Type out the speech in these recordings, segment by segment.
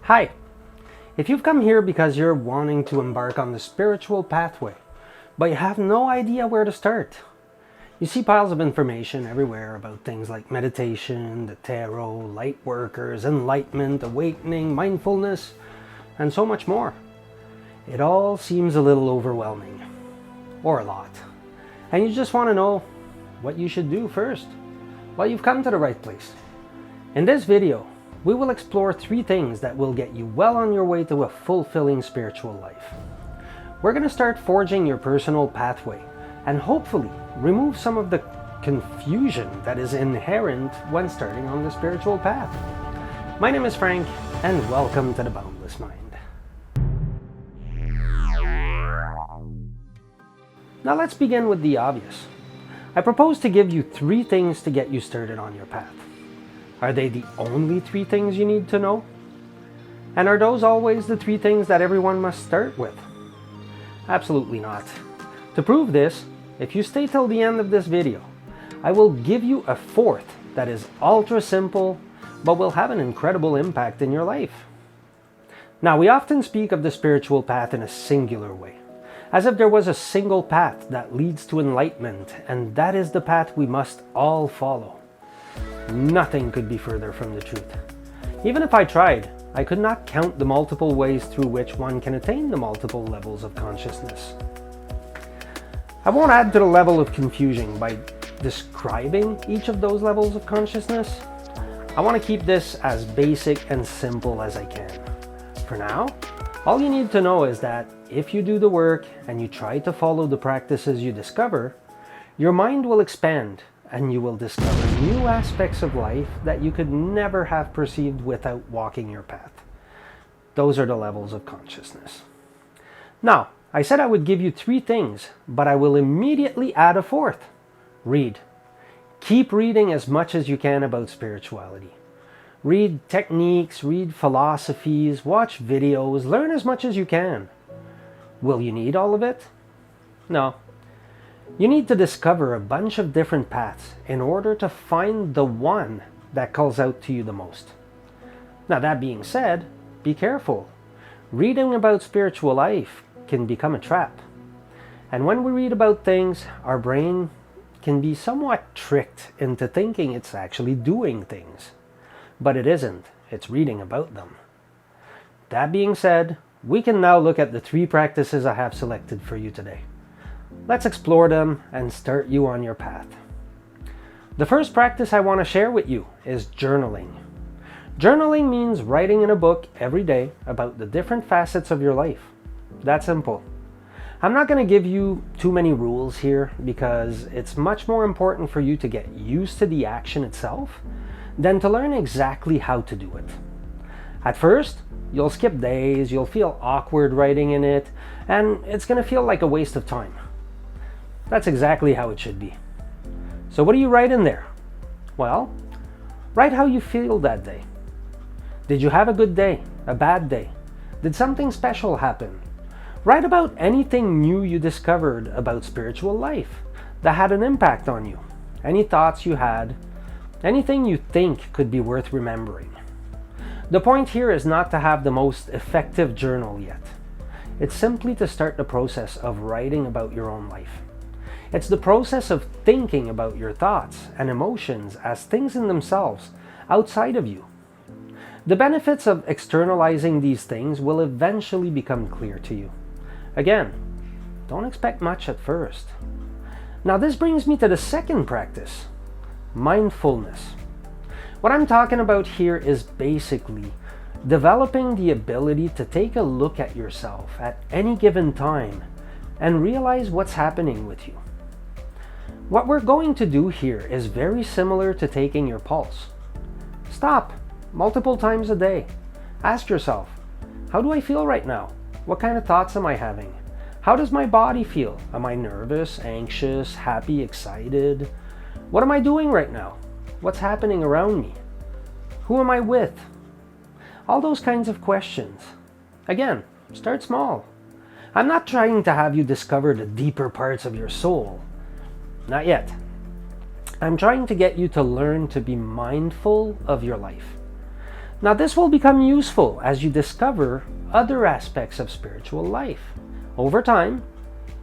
Hi! If you've come here because you're wanting to embark on the spiritual pathway, but you have no idea where to start, you see piles of information everywhere about things like meditation, the tarot, light workers, enlightenment, awakening, mindfulness, and so much more. It all seems a little overwhelming, or a lot, and you just want to know what you should do first. Well, you've come to the right place. In this video, we will explore 3 things that will get you well on your way to a fulfilling spiritual life. We're going to start forging your personal pathway and hopefully remove some of the confusion that is inherent when starting on the spiritual path. My name is Frank, and welcome to the Boundless Mind. Now let's begin with the obvious. I propose to give you 3 things to get you started on your path. Are they the only 3 things you need to know? And are those always the 3 things that everyone must start with? Absolutely not. To prove this, if you stay till the end of this video, I will give you a 4th that is ultra simple, but will have an incredible impact in your life. Now, we often speak of the spiritual path in a singular way, as if there was a single path that leads to enlightenment, and that is the path we must all follow. Nothing could be further from the truth. Even if I tried, I could not count the multiple ways through which one can attain the multiple levels of consciousness. I won't add to the level of confusion by describing each of those levels of consciousness. I want to keep this as basic and simple as I can. For now, all you need to know is that if you do the work and you try to follow the practices you discover, your mind will expand and you will discover new aspects of life that you could never have perceived without walking your path. Those are the levels of consciousness. Now, I said I would give you 3 things, but I will immediately add a 4th. Read. Keep reading as much as you can about spirituality. Read techniques, read philosophies, watch videos, learn as much as you can. Will you need all of it? No. You need to discover a bunch of different paths in order to find the one that calls out to you the most. Now, that being said, be careful. Reading about spiritual life can become a trap. And when we read about things, our brain can be somewhat tricked into thinking it's actually doing things. But it isn't. It's reading about them. That being said, we can now look at the 3 practices I have selected for you today. Let's explore them and start you on your path. The first practice I want to share with you is journaling. Journaling means writing in a book every day about the different facets of your life. That's simple. I'm not going to give you too many rules here because it's much more important for you to get used to the action itself than to learn exactly how to do it. At first, you'll skip days, you'll feel awkward writing in it, and it's going to feel like a waste of time. That's exactly how it should be. So what do you write in there? Well, write how you feel that day. Did you have a good day? A bad day? Did something special happen? Write about anything new you discovered about spiritual life that had an impact on you. Any thoughts you had, anything you think could be worth remembering. The point here is not to have the most effective journal yet. It's simply to start the process of writing about your own life. It's the process of thinking about your thoughts and emotions as things in themselves, outside of you. The benefits of externalizing these things will eventually become clear to you. Again, don't expect much at first. Now this brings me to the second practice, mindfulness. What I'm talking about here is basically developing the ability to take a look at yourself at any given time and realize what's happening with you. What we're going to do here is very similar to taking your pulse. Stop multiple times a day. Ask yourself, how do I feel right now? What kind of thoughts am I having? How does my body feel? Am I nervous, anxious, happy, excited? What am I doing right now? What's happening around me? Who am I with? All those kinds of questions. Again, start small. I'm not trying to have you discover the deeper parts of your soul. Not yet. I'm trying to get you to learn to be mindful of your life. Now, this will become useful as you discover other aspects of spiritual life. Over time,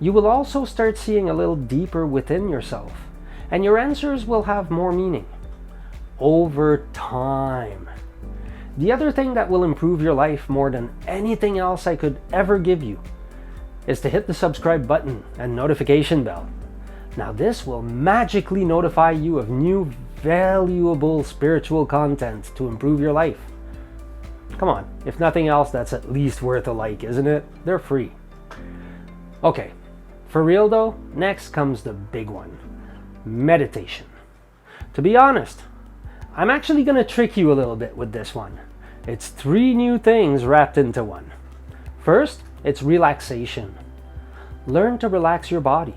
you will also start seeing a little deeper within yourself, and your answers will have more meaning. Over time. The other thing that will improve your life more than anything else I could ever give you is to hit the subscribe button and notification bell. Now, this will magically notify you of new valuable spiritual content to improve your life. Come on, if nothing else, that's at least worth a like, isn't it? They're free. Okay, for real though, next comes the big one, meditation. To be honest, I'm actually going to trick you a little bit with this one. It's 3 new things wrapped into one. First, it's relaxation. Learn to relax your body.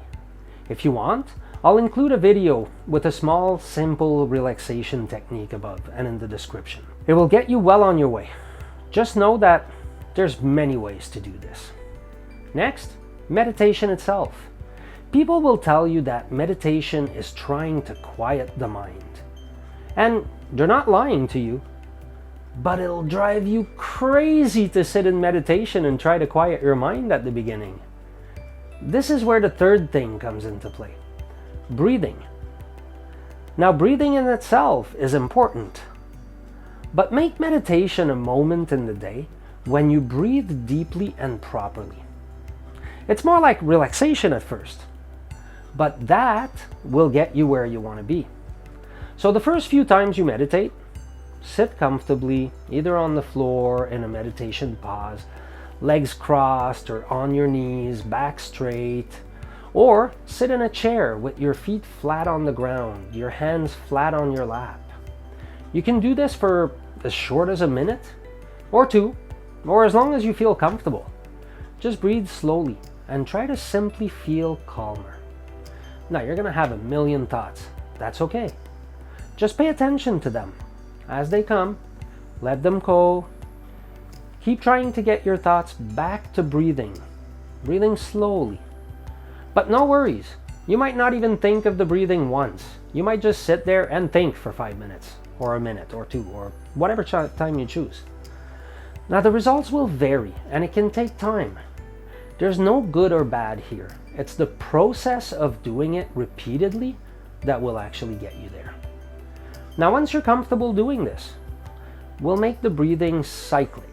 If you want, I'll include a video with a small, simple relaxation technique above and in the description. It will get you well on your way. Just know that there's many ways to do this. Next, meditation itself. People will tell you that meditation is trying to quiet the mind. And they're not lying to you, but it'll drive you crazy to sit in meditation and try to quiet your mind at the beginning. This is where the third thing comes into play. Breathing. Now, breathing in itself is important, but make meditation a moment in the day when you breathe deeply and properly. It's more like relaxation at first, but that will get you where you want to be. So the first few times you meditate, sit comfortably, either on the floor in a meditation pose, legs crossed or on your knees, back straight, or sit in a chair with your feet flat on the ground, your hands flat on your lap. You can do this for as short as a minute or 2, or as long as you feel comfortable. Just breathe slowly and try to simply feel calmer. Now, you're going to have a million thoughts. That's okay. Just pay attention to them. As they come, let them go. Keep trying to get your thoughts back to breathing slowly. But no worries, you might not even think of the breathing once. You might just sit there and think for 5 minutes, or a minute, or 2, or whatever time you choose. Now, the results will vary, and it can take time. There's no good or bad here. It's the process of doing it repeatedly that will actually get you there. Now, once you're comfortable doing this, we'll make the breathing cyclic.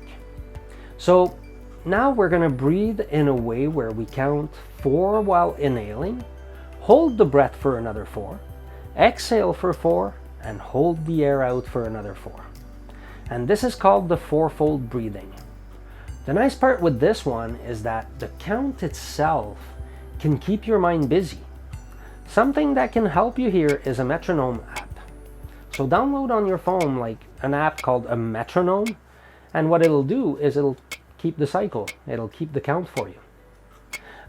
So now we're going to breathe in a way where we count 4 while inhaling, hold the breath for another 4, exhale for 4, and hold the air out for another 4. And this is called the 4-fold breathing. The nice part with this one is that the count itself can keep your mind busy. Something that can help you here is a metronome app. So download on your phone like an app called a metronome, and what it'll do is it'll keep the cycle. It'll keep the count for you.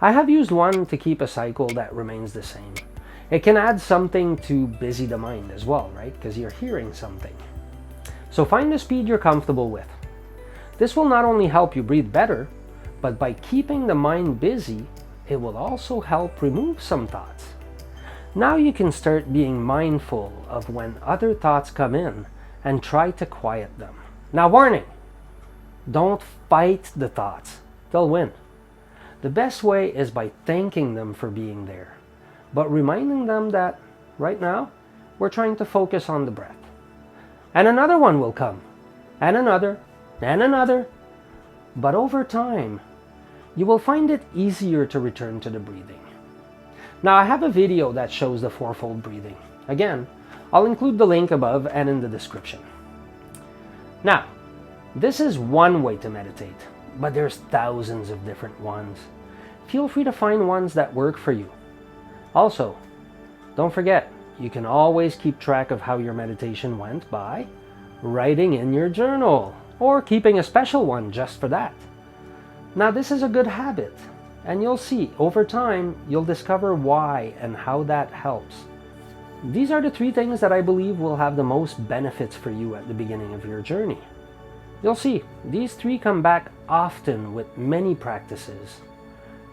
I have used one to keep a cycle that remains the same. It can add something to busy the mind as well, right? Because you're hearing something. So find the speed you're comfortable with. This will not only help you breathe better, but by keeping the mind busy, it will also help remove some thoughts. Now you can start being mindful of when other thoughts come in and try to quiet them. Now, warning, don't fight the thoughts. They'll win. The best way is by thanking them for being there, but reminding them that right now we're trying to focus on the breath. And another one will come, and another, and another. But over time, you will find it easier to return to the breathing. Now, I have a video that shows the 4-fold breathing. Again, I'll include the link above and in the description. Now, this is one way to meditate, but there's thousands of different ones. Feel free to find ones that work for you. Also, don't forget, you can always keep track of how your meditation went by writing in your journal or keeping a special one just for that. Now, this is a good habit, and you'll see over time you'll discover why and how that helps. These are the 3 things that I believe will have the most benefits for you at the beginning of your journey. You'll see, these 3 come back often with many practices.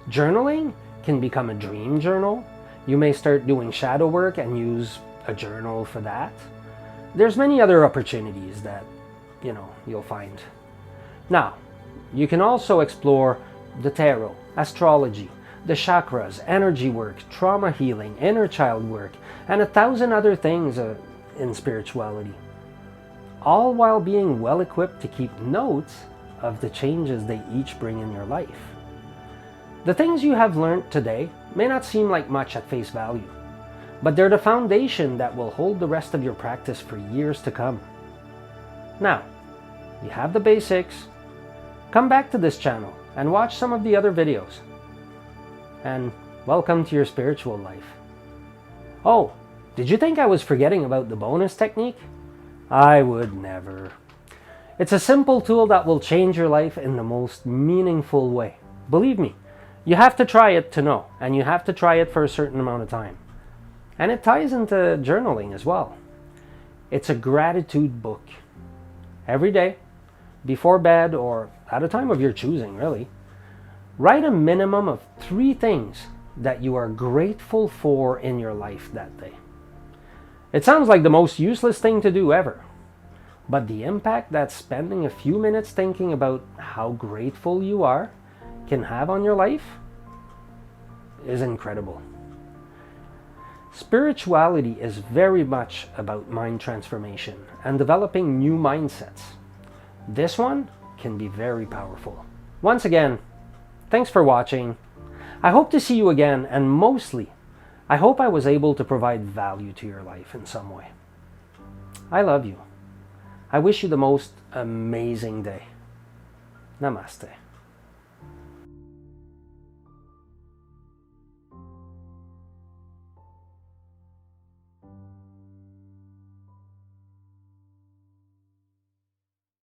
Journaling can become a dream journal. You may start doing shadow work and use a journal for that. There's many other opportunities that you'll find. Now, you can also explore the tarot, astrology, the chakras, energy work, trauma healing, inner child work, and 1,000 other things in spirituality, all while being well equipped to keep notes of the changes they each bring in your life. The things you have learned today may not seem like much at face value, but they're the foundation that will hold the rest of your practice for years to come. Now, you have the basics. Come back to this channel and watch some of the other videos. And welcome to your spiritual life. Oh, did you think I was forgetting about the bonus technique? I would never. It's a simple tool that will change your life in the most meaningful way. Believe me, you have to try it to know, and you have to try it for a certain amount of time. And it ties into journaling as well. It's a gratitude book. Every day, before bed or at a time of your choosing, really, write a minimum of 3 things that you are grateful for in your life that day. It sounds like the most useless thing to do ever, but the impact that spending a few minutes thinking about how grateful you are can have on your life is incredible. Spirituality is very much about mind transformation and developing new mindsets. This one can be very powerful. Once again, thanks for watching. I hope to see you again, and mostly, I hope I was able to provide value to your life in some way. I love you. I wish you the most amazing day. Namaste.